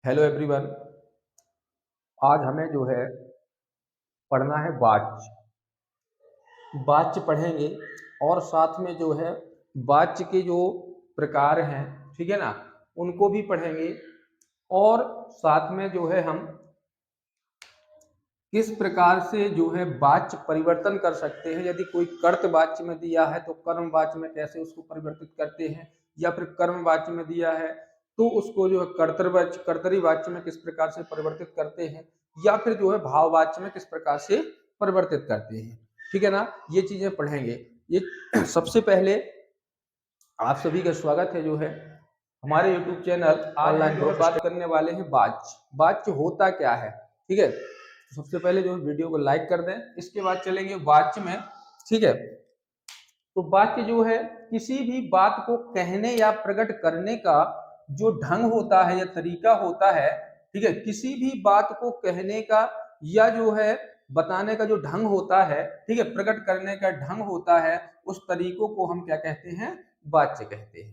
Hello everyone. आज हमें जो है पढ़ना है वाच्य। वाच्य पढ़ेंगे और साथ में जो है वाच्य के जो प्रकार हैं, ठीक है ना, उनको भी पढ़ेंगे। और साथ में जो है हम किस प्रकार से जो है वाच्य परिवर्तन कर सकते हैं। यदि कोई कर्त वाच्य में दिया है तो कर्म वाच्य में कैसे उसको परिवर्तित करते हैं, या फिर कर्म वाच्य में दिया है तो उसको जो है कर्तव्य कर्तरी वाच्य में किस प्रकार से परिवर्तित करते हैं, या फिर जो है भाव वाच्य में किस प्रकार से परिवर्तित करते हैं। ठीक है ना, ये चीजें पढ़ेंगे। ये सबसे पहले आप सभी का स्वागत है जो है हमारे YouTube चैनल ऑनलाइन ग्रुप। बात करने वाले हैं वाच्य। वाच्य होता क्या है, ठीक है। तो सबसे पहले जो है वीडियो को लाइक कर दें, इसके बाद चलेंगे वाच्य में। ठीक है, तो वाक्य जो है किसी भी बात को कहने या प्रकट करने का जो ढंग होता है या तरीका होता है, ठीक है, किसी भी बात को कहने का या जो है बताने का जो ढंग होता है, ठीक है, प्रकट करने का ढंग होता है, उस तरीकों को हम क्या कहते हैं, वाच्य कहते हैं।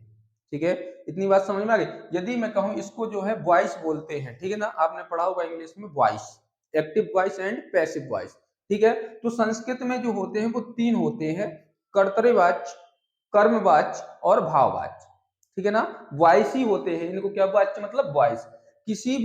ठीक है, इतनी बात समझ में आ गई। यदि मैं कहूं इसको जो है वॉइस बोलते हैं, ठीक है ना, आपने पढ़ा होगा इंग्लिश में voice, active voice and passive voice. ठीक है, तो संस्कृत में जो होते हैं वो तीन होते हैं, कर्तव्यवाच्य, कर्मवाच्य और भाववाच्य। ठीक है ना, वॉइस ही होते हैं इनको। क्या वाच्य मतलब वॉइस। किसी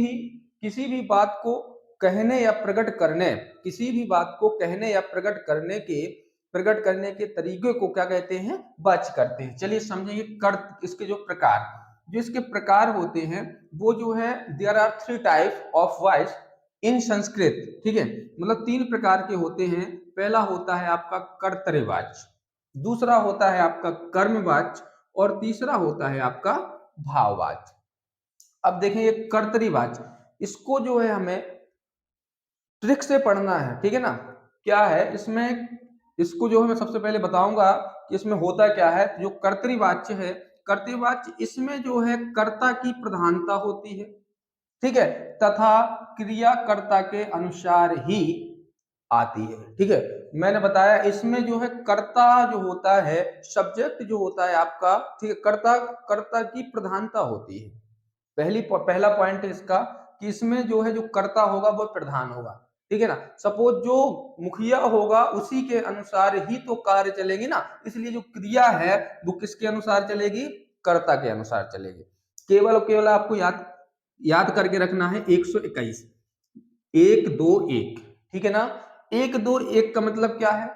भी बात को कहने या प्रकट करने, किसी भी बात को कहने या प्रकट करने के तरीके को क्या कहते हैं, वाच्य करते हैं। चलिए समझेंगे कर्त, इसके जो प्रकार, जो इसके प्रकार होते हैं वो जो है there are 3 type of voice in Sanskrit. ठीक है, मतलब 3 प्रकार के होते हैं। पहला होता है आपका कर्तव्यवाच्य, दूसरा होता है आपका कर्मवाच्य और तीसरा होता है आपका भाववाच्य। अब देखें ये कर्तव्यवाच्य, इसको जो है हमें ट्रिक से पढ़ना है। ठीक है ना, क्या है इसमें, इसको जो है मैं सबसे पहले बताऊंगा कि इसमें होता क्या है। जो कर्तव्यवाच्य है, कर्तव्यवाच्य इसमें जो है कर्ता की प्रधानता होती है, ठीक है, तथा क्रिया कर्ता के अनुसार ही आती है। ठीक है, मैंने बताया इसमें जो है कर्ता जो होता है, सब्जेक्ट जो होता है आपका, ठीक है, कर्ता कर्ता की प्रधानता होती है। पहला पॉइंट है इसका कि इसमें जो है जो कर्ता होगा वो प्रधान होगा। ठीक है ना, सपोज जो मुखिया होगा उसी के अनुसार ही तो कार्य चलेंगे ना, इसलिए जो क्रिया है वो किसके अनुसार चलेगी, कर्ता के अनुसार चलेगी। केवल और केवल आपको याद याद करके रखना है 121, 1 2 1। ठीक है ना, 1 2 1 का मतलब क्या है,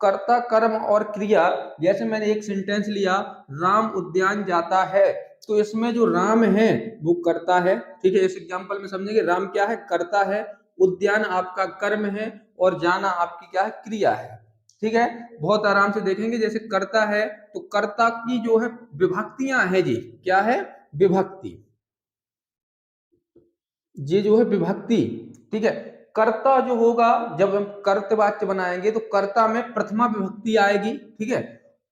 कर्ता कर्म और क्रिया। जैसे मैंने एक सेंटेंस लिया, राम उद्यान जाता है, तो इसमें जो राम है वो कर्ता है। ठीक है, इस एग्जांपल में समझेंगे, राम क्या है, कर्ता है, उद्यान आपका कर्म है और जाना आपकी क्या है, क्रिया है। ठीक है, बहुत आराम से देखेंगे। जैसे कर्ता है तो कर्ता की जो है विभक्तियां है जी, क्या है, विभक्ति, ये जो है विभक्ति। ठीक है, कर्ता जो होगा, जब हम कर्तवाच्य बनाएंगे तो कर्ता में प्रथमा विभक्ति आएगी। ठीक है,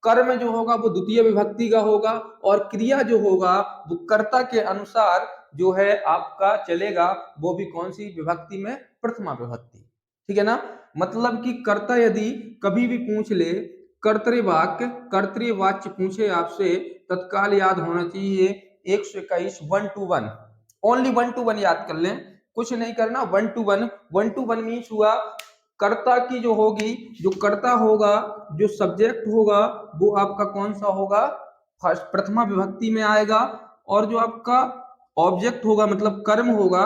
कर्म जो होगा वो द्वितीय विभक्ति का होगा, और क्रिया जो होगा वो कर्ता के अनुसार जो है आपका चलेगा, वो भी कौन सी विभक्ति में, प्रथमा विभक्ति। ठीक है ना, मतलब कि कर्ता यदि कभी भी पूछ ले, कर्तृवाक्य कर्तृवाच्य पूछे आपसे, तत्काल याद होना चाहिए 121 1 to 1, ओनली 1 to 1 याद कर लें, कुछ नहीं करना। 1 to 1, 1 to 1 मीन्स हुआ कर्ता की जो होगी, जो कर्ता होगा, जो सब्जेक्ट होगा वो आपका कौन सा होगा, फर्स्ट प्रथमा विभक्ति में आएगा, और जो आपका ऑब्जेक्ट होगा मतलब कर्म होगा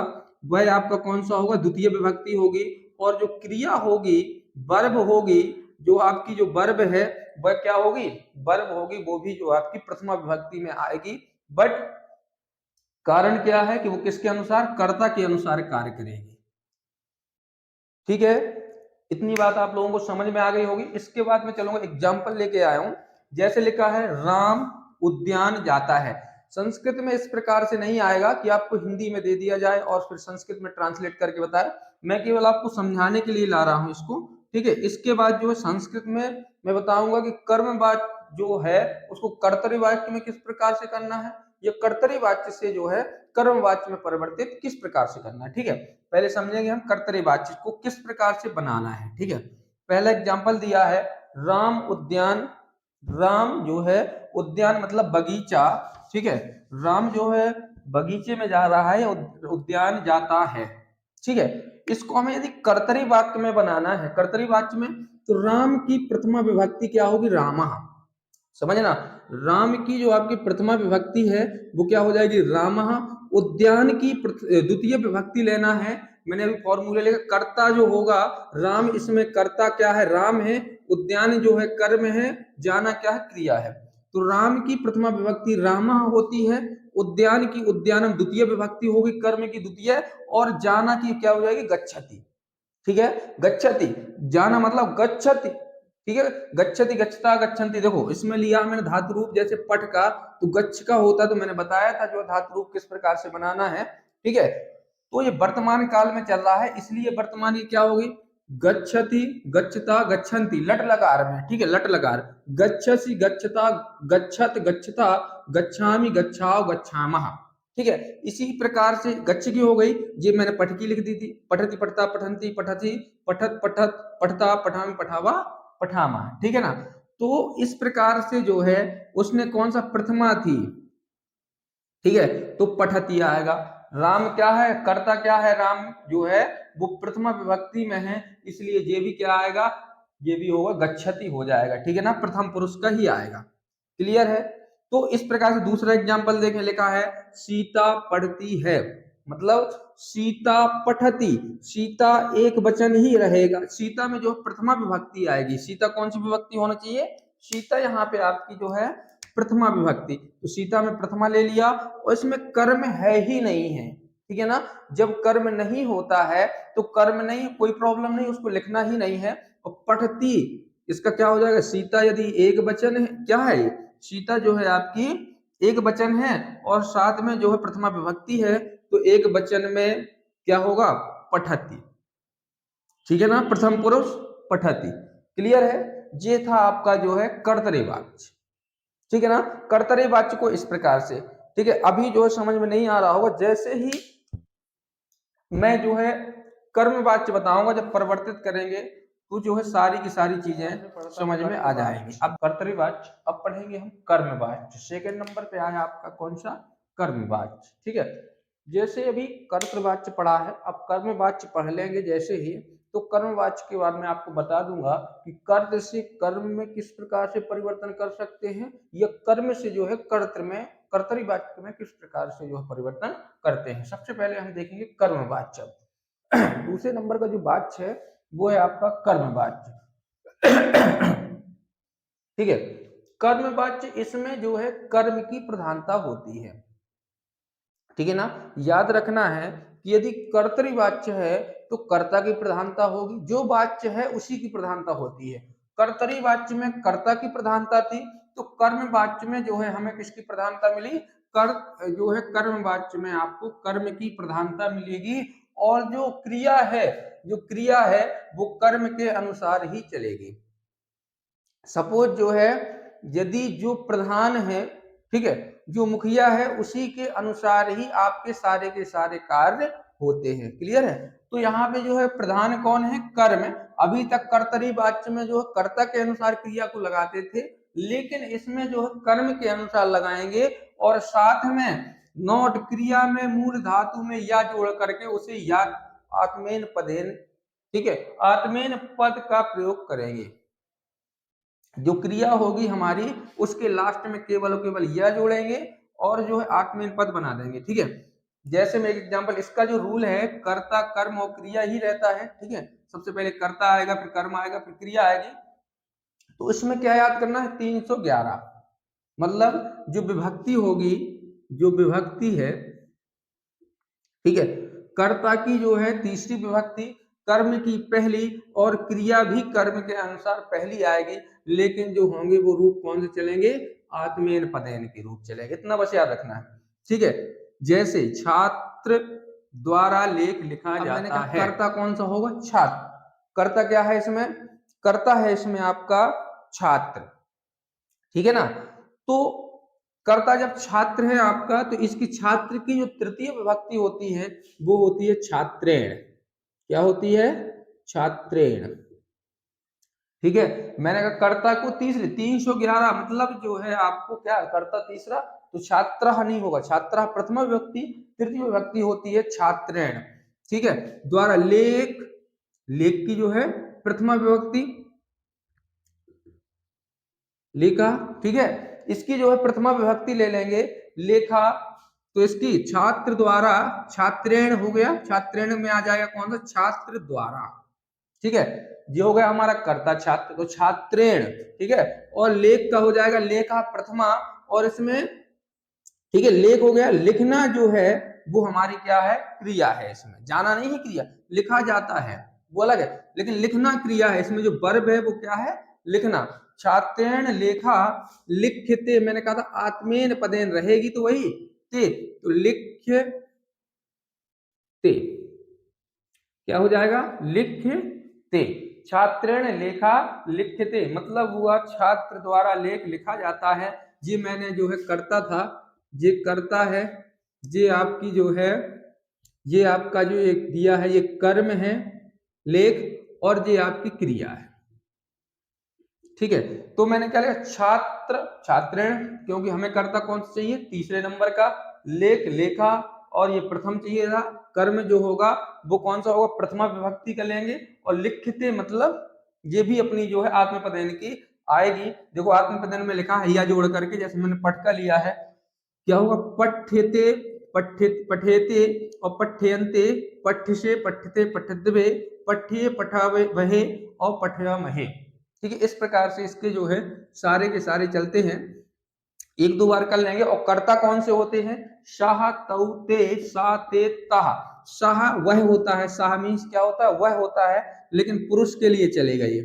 वह आपका कौन सा होगा, द्वितीय विभक्ति होगी, और जो क्रिया होगी, वर्ब होगी, जो आपकी जो वर्ब है वह क्या होगी, वर्ब होगी, वो भी जो आपकी प्रथमा विभक्ति में आएगी। बट कारण क्या है कि वो किसके अनुसार, कर्ता के अनुसार कार्य करेगी। ठीक है, इतनी बात आप लोगों को समझ में आ गई होगी। इसके बाद मैं चलूंगा, एग्जाम्पल लेके आया हूं। जैसे लिखा है राम उद्यान जाता है, संस्कृत में इस प्रकार से नहीं आएगा कि आपको हिंदी में दे दिया जाए और फिर संस्कृत में ट्रांसलेट करके बताए। मैं केवल आपको समझाने के लिए ला रहा हूं इसको। ठीक है, इसके बाद जो है संस्कृत में मैं बताऊंगा कि कर्मवाच्य जो है उसको कर्तव्यवाच्य में किस प्रकार से करना है, ये कर्तव्यवाच्य से जो है कर्मवाच्य में परिवर्तित किस प्रकार से करना है। ठीक है, पहले समझेंगे हम कर्तव्यवाच्य को किस प्रकार से बनाना है। ठीक है, पहला एग्जांपल दिया है, राम उद्यान, राम जो है उद्यान मतलब बगीचा। ठीक है, राम जो है बगीचे में जा रहा है या उद्यान जाता है। ठीक है, इसको हमें यदि कर्तरी वाक्य में बनाना है, कर्तरी वाक्य में, तो राम की प्रथमा विभक्ति क्या होगी, रामः। समझना, राम की जो आपकी प्रथमा विभक्ति है वो क्या हो जाएगी, रामः। उद्यान की द्वितीय विभक्ति लेना है, मैंने अभी फॉर्मूले लिखा, कर्ता जो होगा राम, इसमें कर्ता क्या है, राम है, उद्यान जो है कर्म है, जाना क्या है, क्रिया है। तो राम की प्रथमा विभक्ति रामः होती है, उद्यान की उद्यानम द्वितीय विभक्ति होगी, कर्म की द्वितीय, और जाना की क्या हो जाएगी, गच्छति। ठीक है, गच्छति, जाना मतलब गच्छति। ठीक है, गच्छति, गच्छता, गच्छन्ति। देखो इसमें लिया मैंने धातु रूप, जैसे पट का तो गच्छ का होता, तो मैंने बताया था जो धातु रूप किस प्रकार से बनाना है। ठीक है, तो ये वर्तमान काल में चल रहा है, इसलिए वर्तमान की क्या होगी, गच्छति, गच्छता, गच्छन्ति, लट लकार में। ठीक है, लट लकार, गच्छसि, गच्छता, गच्छत, गच्छता, गच्छामि, गच्छाओ, गच्छामः। ठीक है, इसी प्रकार से गच्छ की हो गई, ये मैंने पठ की लिख दी थी, पठति, पठता, पठन्ति, पठति, पठत, पठत, पठता, पठामि, पठावा, पठामा। ठीक है ना, तो इस प्रकार से जो है उसने कौन सा प्रथमा थी, ठीक है, तो पठती आएगा। राम क्या है, कर्ता क्या है, राम जो है वो प्रथमा विभक्ति में है, इसलिए ये भी क्या आएगा, ये भी होगा गच्छति हो जाएगा। ठीक है ना, प्रथम पुरुष का ही आएगा। क्लियर है। तो इस प्रकार से दूसरा एग्जांपल देखें, लिखा है सीता पढ़ती है, मतलब सीता पठती, सीता एक वचन ही रहेगा, सीता में जो प्रथमा विभक्ति आएगी, सीता कौन सी विभक्ति होना चाहिए, सीता यहाँ पे आपकी जो है प्रथमा विभक्ति, तो सीता में प्रथमा ले लिया, और इसमें कर्म है ही नहीं है। ठीक है ना, जब कर्म नहीं होता है तो कर्म नहीं, कोई प्रॉब्लम नहीं, उसको लिखना ही नहीं है। और पठती, इसका क्या हो जाएगा, सीता यदि एक वचन है, क्या है, सीता जो है आपकी एक वचन है, और साथ में जो है प्रथमा विभक्ति है, तो एक वचन में क्या होगा, पठती। ठीक है ना, प्रथम पुरुष पठती। क्लियर है, ये था आपका जो है कर्तरी वाक्य। ठीक है ना, कर्तरी वाक्य को इस प्रकार से, ठीक है, अभी जो है समझ में नहीं आ रहा होगा, जैसे ही मैं जो है कर्म वाक्य बताऊंगा, जब परिवर्तित करेंगे तो जो है सारी की सारी चीजें समझ में आ जाएंगी। अब कर्तरी वाक्य, अब पढ़ेंगे हम कर्म वाक्य। सेकंड नंबर पे आया आपका कौन सा, कर्म वाक्य। ठीक है, जैसे अभी कर्तृ वाक्य पढ़ा है, अब कर्म वाक्य पढ़ लेंगे जैसे ही, तो कर्म वाक्य के बाद में आपको बता दूंगा कि कर्त से कर्म में किस प्रकार से परिवर्तन कर सकते हैं, या कर्म से जो है कर्तृ में, कर्तरी वाक्य में किस प्रकार से जो है परिवर्तन करते हैं। सबसे पहले हम देखेंगे कर्म वाच्य। दूसरे नंबर का जो वाच्य है वो है आपका कर्म वाच्य। ठीक है, कर्म वाच्य, इसमें जो है कर्म की प्रधानता होती है। ठीक है ना, याद रखना है कि यदि कर्तरी वाच्य है तो कर्ता की प्रधानता होगी, जो वाच्य है उसी की प्रधानता होती है। कर्तरी वाच्य में कर्ता की प्रधानता थी, तो कर्म वाच्य में जो है हमें किसकी प्रधानता मिली, कर जो है कर्म वाच्य में आपको कर्म की प्रधानता मिलेगी, और जो क्रिया है, जो क्रिया है वो कर्म के अनुसार ही चलेगी। सपोज जो है यदि जो प्रधान है, ठीक है, जो मुखिया है, उसी के अनुसार ही आपके सारे के सारे कार्य होते हैं। क्लियर है, तो यहाँ पे जो है प्रधान कौन है, कर्म। अभी तक कर्तरी वाच्य में जो है कर्ता के अनुसार क्रिया को लगाते थे, लेकिन इसमें जो है कर्म के अनुसार लगाएंगे, और साथ में नोट क्रिया में मूल धातु में या जोड़ करके उसे या आत्मेन पदेन, ठीक है, आत्मेन पद का प्रयोग करेंगे। जो क्रिया होगी हमारी उसके लास्ट में केवल और केवल यह जोड़ेंगे, और जो है आत्मनेपद पद बना देंगे। ठीक है, जैसे मैं एक एग्जांपल, इसका जो रूल है, कर्ता कर्म और क्रिया ही रहता है। ठीक है, सबसे पहले कर्ता आएगा, फिर कर्म आएगा, फिर क्रिया आएगी। तो इसमें क्या याद करना है, 311, मतलब जो विभक्ति होगी, जो विभक्ति है, ठीक है, कर्ता की जो है तीसरी विभक्ति, कर्म की पहली, और क्रिया भी कर्म के अनुसार पहली आएगी, लेकिन जो होंगे वो रूप कौन से चलेंगे, आत्मेन पदेन के रूप चलेंगे। इतना बस याद रखना है। ठीक है, जैसे छात्र द्वारा लेख लिखा जाता है, कर्ता कौन सा होगा, छात्र। कर्ता क्या है इसमें, कर्ता है इसमें आपका छात्र। ठीक है ना, तो कर्ता जब छात्र है आपका, तो इसकी छात्र की जो तृतीय विभक्ति होती है वो होती है छात्रेण। क्या होती है, छात्रेण। ठीक है, मैंने कहा कर्ता को तीसरे, 311 मतलब जो है आपको क्या, कर्ता तीसरा, तो छात्रः नहीं होगा, छात्रः प्रथमा विभक्ति, तृतीय विभक्ति होती है छात्रेण। ठीक है, द्वारा लेख, लेख की जो है प्रथमा विभक्ति लेखा। ठीक है, इसकी जो है प्रथमा विभक्ति ले लेंगे लेखा, तो इसकी छात्र द्वारा, छात्रेण हो गया, छात्रेण में आ जाएगा कौन सा, छात्र द्वारा। ठीक है, ये हो गया हमारा कर्ता छात्र, तो छात्रेण। ठीक है, और लेख का हो जाएगा लेखा प्रथमा, और इसमें ठीक है लेख हो गया, लिखना जो है वो हमारी क्या है, क्रिया है, इसमें जाना नहीं है, क्रिया लिखा जाता है वो अलग है, लेकिन लिखना क्रिया है, इसमें जो वर्ब है वो क्या है, लिखना। छात्रेण लेखा लिख्यते, मैंने कहा था आत्मेन पदेन रहेगी तो वही ते, तो लिख्यते क्या हो जाएगा, लिख्यते। छात्रेण लेखा लिख्यते मतलब हुआ छात्र द्वारा लेख लिखा जाता है। ये मैंने जो है करता था, ये करता है, ये आपकी जो है, ये आपका जो एक दिया है ये कर्म है लेख, और ये आपकी क्रिया है। ठीक है, तो मैंने क्या लिखा, छात्र छात्रेण, क्योंकि हमें कर्ता कौन सा चाहिए, तीसरे नंबर का, लेख लेखा, और ये प्रथम चाहिए था, कर्म जो होगा वो कौन सा होगा, प्रथमा विभक्ति का लेंगे, और लिखते मतलब ये भी अपनी जो है आत्मपदेन की आएगी। देखो आत्मपदेन में लिखा है या जोड़ करके, जैसे मैंने पट का लिया है, क्या होगा, पठ्यते पठेते, और पठ्यन्ते, पठ्यसे पठ्यते पठ्यद्वे, पठ्ये पठावे वहे, और पठयामहे। ठीक है, इस प्रकार से इसके जो है सारे के सारे चलते हैं, एक दो बार कर लेंगे। और कर्ता कौन से होते हैं, शाह तौ ते सा ते ताह। शाह वह होता है, शाह मीन्स क्या होता है, वह होता है, लेकिन पुरुष के लिए चलेगा ये,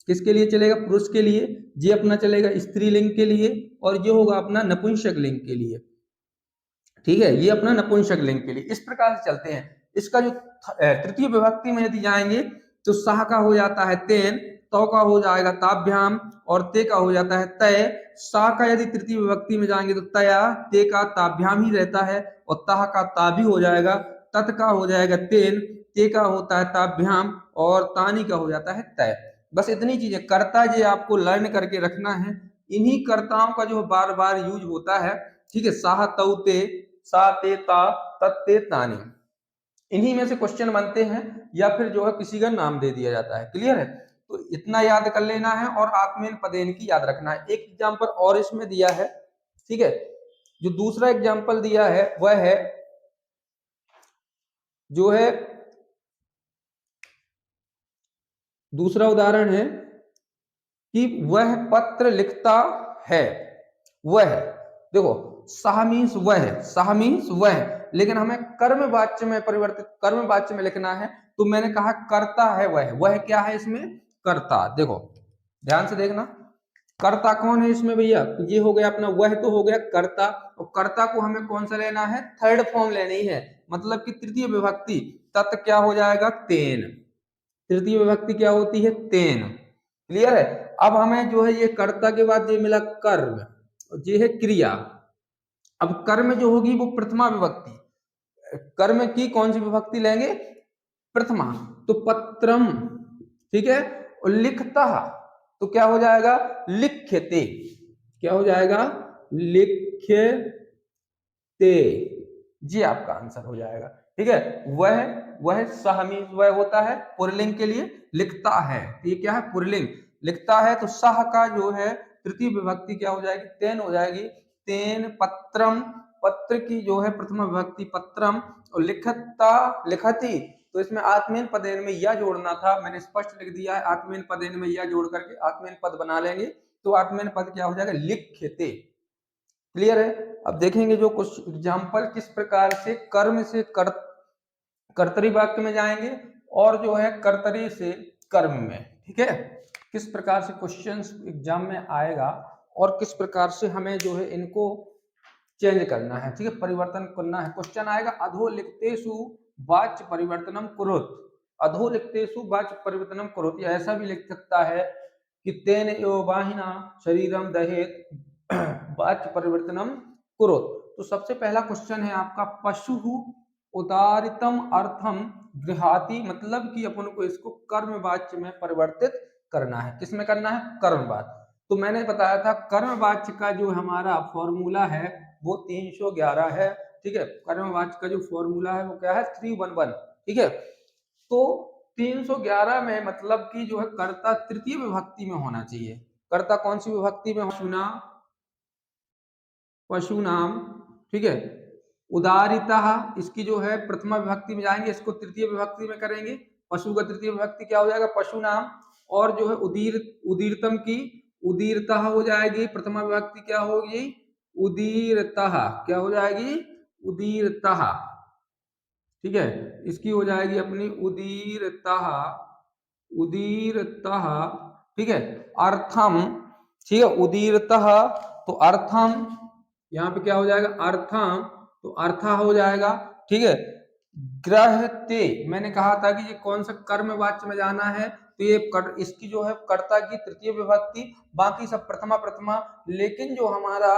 किसके लिए चलेगा, पुरुष के लिए। ये अपना चलेगा स्त्रीलिंग के लिए, और ये होगा अपना नपुंसक लिंग के लिए। ठीक है, ये अपना नपुंसक लिंग के लिए, इस प्रकार से चलते हैं। इसका जो तृतीय विभक्ति में यदि जाएंगे तो साह का हो जाता है तेन, तौ का हो जाएगा ताभ्याम, और ते का हो जाता है तय। सा का यदि तृतीय विभक्ति में जाएंगे तो तया, ते का ताभ्याम ही रहता है, और ताह का ता भी हो जाएगा, तत् का हो जाएगा तेन, ते का होता है ताभ्याम, और तानी का हो जाता है तय। बस इतनी चीजें कर्ता ये आपको लर्न करके रखना है, इन्हीं कर्ताओं का जो बार बार यूज होता है। ठीक है, साह तौ ते, सा ते ता, तत्ते तानी, इन्हीं में से क्वेश्चन बनते हैं, या फिर जो है किसी का नाम दे दिया जाता है। क्लियर है, तो इतना याद कर लेना है, और आत्मेन पदेन की याद रखना है। एक एग्जांपल और इसमें दिया है। ठीक है, जो दूसरा एग्जांपल दिया है वह है जो है, दूसरा उदाहरण है कि वह पत्र लिखता है, वह, देखो साह मीन्स वह, साह मीन्स वह, लेकिन हमें कर्म वाच्य में परिवर्तित, कर्म वाच्य में लिखना है, तो मैंने कहा करता है वह, वह क्या है इसमें, कर्ता। देखो ध्यान से देखना, कर्ता कौन है इसमें भैया, तो ये हो गया अपना, वह तो हो गया कर्ता, और कर्ता को हमें कौन सा लेना है, थर्ड फॉर्म लेनी है, मतलब कि तृतीय विभक्ति, तत् क्या हो जाएगा, तेन, तृतीय विभक्ति क्या होती है, तेन। क्लियर है, अब हमें जो है ये कर्ता के बाद ये मिला कर्म, ये है क्रिया। अब कर्म जो होगी वो प्रथमा विभक्ति, कर्म की कौन सी विभक्ति लेंगे, प्रथमा, तो पत्रम। ठीक है, और लिखता, तो क्या हो जाएगा, लिख्यते, क्या हो जाएगा, लिख्यते, जी आपका आंसर हो जाएगा। ठीक है, वह सह मीन्स वह होता है पुल्लिंग के लिए, लिखता है, ये क्या है, पुल्लिंग, लिखता है, तो सह का जो है तृतीय विभक्ति क्या हो जाएगी, तेन हो जाएगी, तेन पत्रम, पत्र की जो है प्रथमा विभक्ति पत्रम, और लिखता लिखती, तो इसमें आत्मेन पदेन में या जोड़ना था, मैंने स्पष्ट लिख दिया है, आत्मेन पदेन में या जोड़ करके आत्मेन पद बना लेंगे, तो आत्मेन पद क्या हो जाएगा, लिख्यते। क्लियर है, अब देखेंगे जो कुछ एग्जाम्पल किस प्रकार से कर्म से कर्तरी वाक्य में जाएंगे, और जो है कर्तरी से कर्म में। ठीक है, किस प्रकार से क्वेश्चंस एग्जाम में आएगा, और किस प्रकार से हमें जो है इनको चेंज करना है। ठीक है, परिवर्तन करना है। क्वेश्चन आएगा अधोलिखितेषु वाच्य परिवर्तनम कुरुत, अधोलिखितेषु वाच्य परिवर्तनम कुरुत, या ऐसा भी लिख सकता है कि तेन एव वाहिना शरीरम दहेत वाच्य परिवर्तनम कुरुत। तो सबसे पहला क्वेश्चन है आपका, पशु उदारितम अर्थम गृहाति, मतलब कि अपन को इसको कर्म वाच्य में परिवर्तित करना है, किस में करना है, कर्म वाच्य। तो मैंने बताया था कर्म वाच्य का जो हमारा फॉर्मूला है वो 311 है। ठीक है, कर्मवाच्य का जो फॉर्मूला है वो क्या है 311। ठीक है, तो 311 में मतलब कि जो है कर्ता तृतीय विभक्ति में होना चाहिए। कर्ता कौन सी विभक्ति में? पशु नाम। ठीक है, उदारिता इसकी जो है प्रथमा विभक्ति में जाएंगे, इसको तृतीय विभक्ति में करेंगे। पशु का तृतीय विभक्ति क्या हो जाएगा? पशु नाम। और जो है उदीरतम की उदीरता हो जाएगी, प्रथमा विभक्ति क्या होगी? उदीरता। क्या हो जाएगी? उदीरता। ठीक है, इसकी हो जाएगी अपनी उदीरता। उदीरता। ठीक है, अर्थम। ठीक है, उदीरता तो अर्थम, यहाँ पे क्या हो जाएगा? अर्थम, तो अर्था हो जाएगा। ठीक है, ग्रहते, मैंने कहा था कि ये कौन सा कर्म वाच्य में जाना है, तो ये इसकी जो है कर्ता की तृतीय विभक्ति, बाकी सब प्रथमा प्रथमा। लेकिन जो हमारा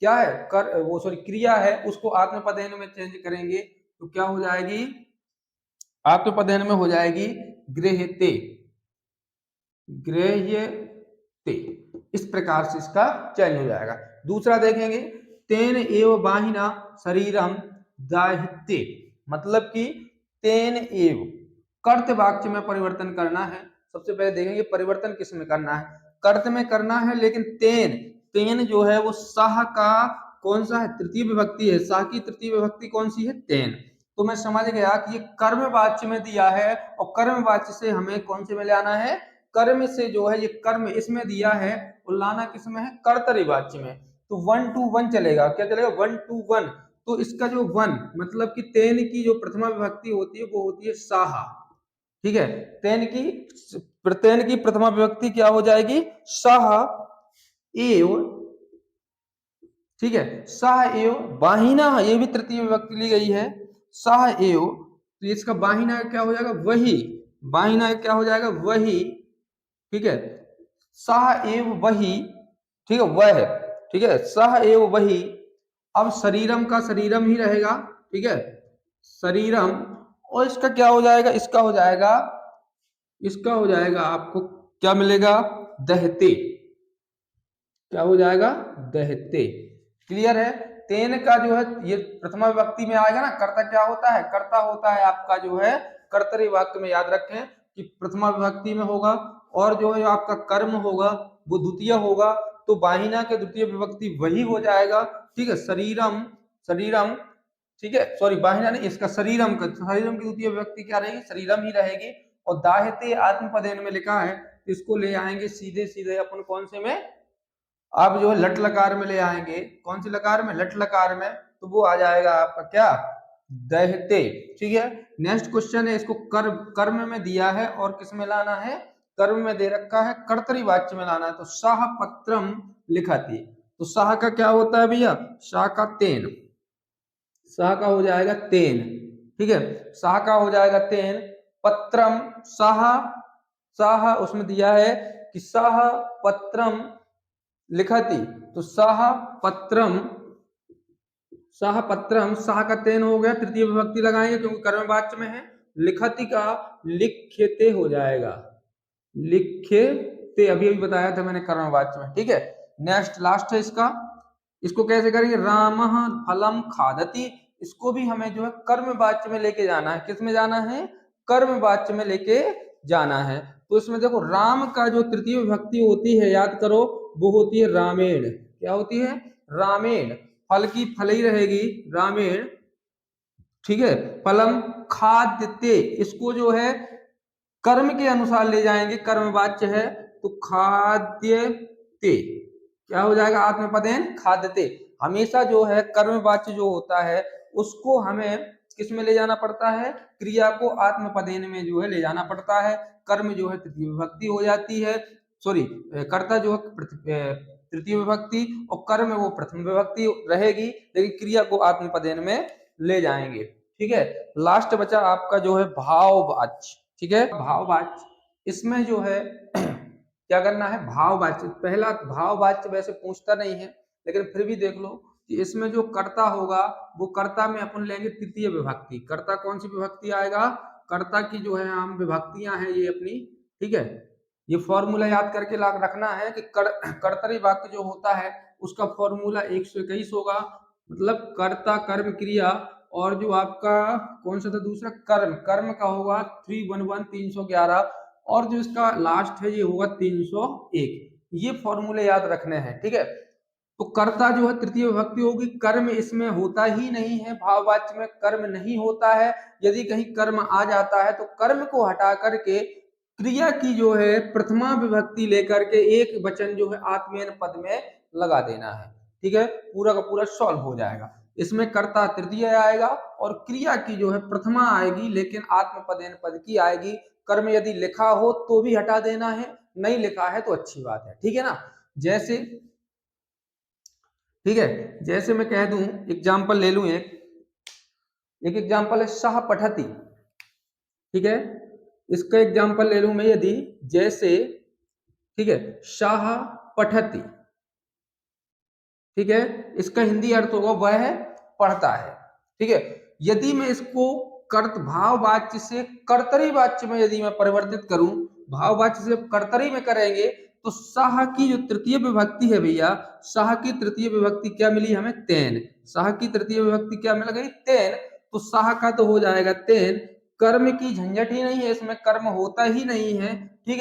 क्या है वो सॉरी क्रिया है, उसको आत्मपदेन में चेंज करेंगे, तो क्या हो जाएगी? आत्मपदेन में हो जाएगी गृहते। गृह्यते, इस प्रकार से इसका चयन हो जाएगा। दूसरा देखेंगे, तेन एव बाहिना शरीरम दाहित्य, मतलब कि तेन एव कर्त वाक्य में परिवर्तन करना है। सबसे पहले देखेंगे परिवर्तन किस में करना है? कर्त में करना है, लेकिन तेन, तेन जो है वो साह का कौन सा है? तृतीय विभक्ति है। साह की तृतीय विभक्ति कौन सी है? तेन। तो मैं समझ गया कि ये कर्म वाच्य में दिया है, और कर्म वाच्य से हमें कौन से में ले आना है? कर्म से जो है ये कर्म इसमें दिया है, और लाना किसमें है? कर्तरी वाच्य में। तो 1 to 1 चलेगा। क्या चलेगा? 1 to 1। तो इसका जो 1 मतलब कि तेन की जो प्रथमा विभक्ति होती है वो होती है साहा। ठीक है, तेन की प्रथमा विभक्ति क्या हो जाएगी? साहा एव। ठीक है, साह एव बाहिना, ये भी तृतीय विभक्ति ली गई है। साह एव, तो इसका बाहिना क्या हो जाएगा? वही। बाहिना क्या हो जाएगा? वही। ठीक है, साह एव वही। ठीक है, वह। ठीक है, साह एव वही। अब शरीरम का शरीरम ही रहेगा। ठीक है, शरीरम, और इसका क्या हो जाएगा? इसका हो जाएगा आपको क्या मिलेगा? दहते। क्या हो जाएगा? दहते। क्लियर है? तेन का जो है ये प्रथमा विभक्ति में आएगा ना। कर्ता क्या होता है? कर्ता होता है आपका जो है कर्तरी वाक्य में, याद रखें कि प्रथमा विभक्ति में होगा, और जो है आपका कर्म होगा वो द्वितीय होगा, तो बाहिना के द्वितीय विभक्ति वही हो जाएगा। ठीक है, शरीरम, शरीरम। ठीक है, सॉरी बाहिना नहीं, इसका शरीरम की द्वितीय विभक्ति क्या रहेगी? शरीरम ही रहेगी। और दाहिते आत्मपदेन में लिखा है, इसको ले आएंगे सीधे सीधे अपन कौन से में? आप जो है लट लकार में ले आएंगे। कौन सी लकार में? लट लकार में। तो वो आ जाएगा आपका क्या? दहते। ठीक है, नेक्स्ट क्वेश्चन है, इसको कर्म में दिया है और किस में लाना है? कर्म में दे रखा है, कर्तरी वाच्य में लाना है। तो शाह पत्रम लिखाती, तो शाह का क्या होता है भैया? शाह का तेन। शाह का हो जाएगा तेन। ठीक है, शाह का हो जाएगा तेन। पत्रम, शाह, शाह उसमें दिया है कि शाह पत्रम लिखती, तो शाह पत्रम, शाह पत्रम, शाह का तेन हो गया, तृतीय विभक्ति लगाएंगे क्योंकि कर्म वाच्य में है। लिखती का लिख्यते हो जाएगा। लिख्यते अभी अभी बताया था मैंने कर्म वाच्य में। ठीक है, नेक्स्ट लास्ट है इसका, इसको कैसे करेंगे? राम फलम खादती, इसको भी हमें जो है कर्म वाच्य में लेके जाना है। किस में जाना है? कर्म वाच्य में लेके जाना है। तो इसमें देखो राम का जो तृतीय विभक्ति होती है, याद करो, वो होती है रामेण। क्या होती है? रामेण। फल की फल ही रहेगी, रामेण। ठीक है, फलम खाद्यते, इसको जो है कर्म के अनुसार ले जाएंगे, कर्म वाच्य है, तो खाद्यते क्या हो जाएगा? आत्मपदेन खाद्यते। हमेशा जो है कर्म वाच्य जो होता है उसको हमें किस में ले जाना पड़ता है? क्रिया को आत्मपदेन में जो है ले जाना पड़ता है। कर्म जो है तृतीय विभक्ति हो जाती है, सॉरी कर्ता जो है तृतीय विभक्ति, और कर्म वो प्रथम विभक्ति रहेगी, लेकिन क्रिया को आत्मपदेन में ले जाएंगे। ठीक है, लास्ट बचा आपका जो है भाववाच्य। ठीक है, भाववाच्य, इसमें जो है क्या करना है? भाववाच्य, पहला भाववाच्य वैसे पूछता नहीं है, लेकिन फिर भी देख लो कि इसमें जो कर्ता होगा वो कर्ता में अपन लेंगे तृतीय विभक्ति। कर्ता कौन सी विभक्ति आएगा? कर्ता की जो है हम विभक्तियां हैं ये अपनी। ठीक है, ये फॉर्मूला याद करके रखना है कि कर्तरी वाक्य जो होता है उसका फॉर्मूला 121 होगा। मतलब कर्ता कर्म क्रिया, और जो आपका कौन सा था दूसरा, कर्म, कर्म का होगा 311 311, और जो इसका लास्ट है ये होगा 301। ये फॉर्मूले याद रखने हैं, ठीक है। तो कर्ता जो है तृतीय विभक्ति होगी, कर्म इसमें होता ही नहीं है, भाववाच्य में कर्म नहीं होता है। यदि कहीं कर्म आ जाता है तो कर्म को हटा करके क्रिया की जो है प्रथमा विभक्ति लेकर के एक वचन जो है आत्मेन पद में लगा देना है, ठीक है। पूरा का पूरा सॉल्व हो जाएगा। इसमें कर्ता तृतीय आएगा और क्रिया की जो है प्रथमा आएगी, लेकिन आत्मपदेन पद की आएगी। कर्म यदि लिखा हो तो भी हटा देना है, नहीं लिखा है तो अच्छी बात है, ठीक है ना। जैसे, ठीक है, जैसे मैं कह दूं, एग्जाम्पल ले लूं, एक एक एग्जाम्पल है शाह पठती, ठीक है। इसका एग्जाम्पल ले लूं मैं यदि, जैसे, ठीक है, शाह पठती, ठीक है। इसका हिंदी अर्थ होगा वह पढ़ता है, ठीक है। यदि मैं इसको कर्त भाव वाच्य से कर्तरी वाच्य में यदि मैं परिवर्तित करूं, भाव वाच्य से कर्तरी में करेंगे, तो शाह की जो तृतीय विभक्ति है भैया, शाह की तृतीय विभक्ति क्या मिली हमें, तेन। शाह की तृतीय विभक्ति क्या मिल गई, तेन। तो शाह का तो हो जाएगा तेन। कर्म की झंझट ही नहीं है, इसमें कर्म होता ही नहीं है, ठीक है।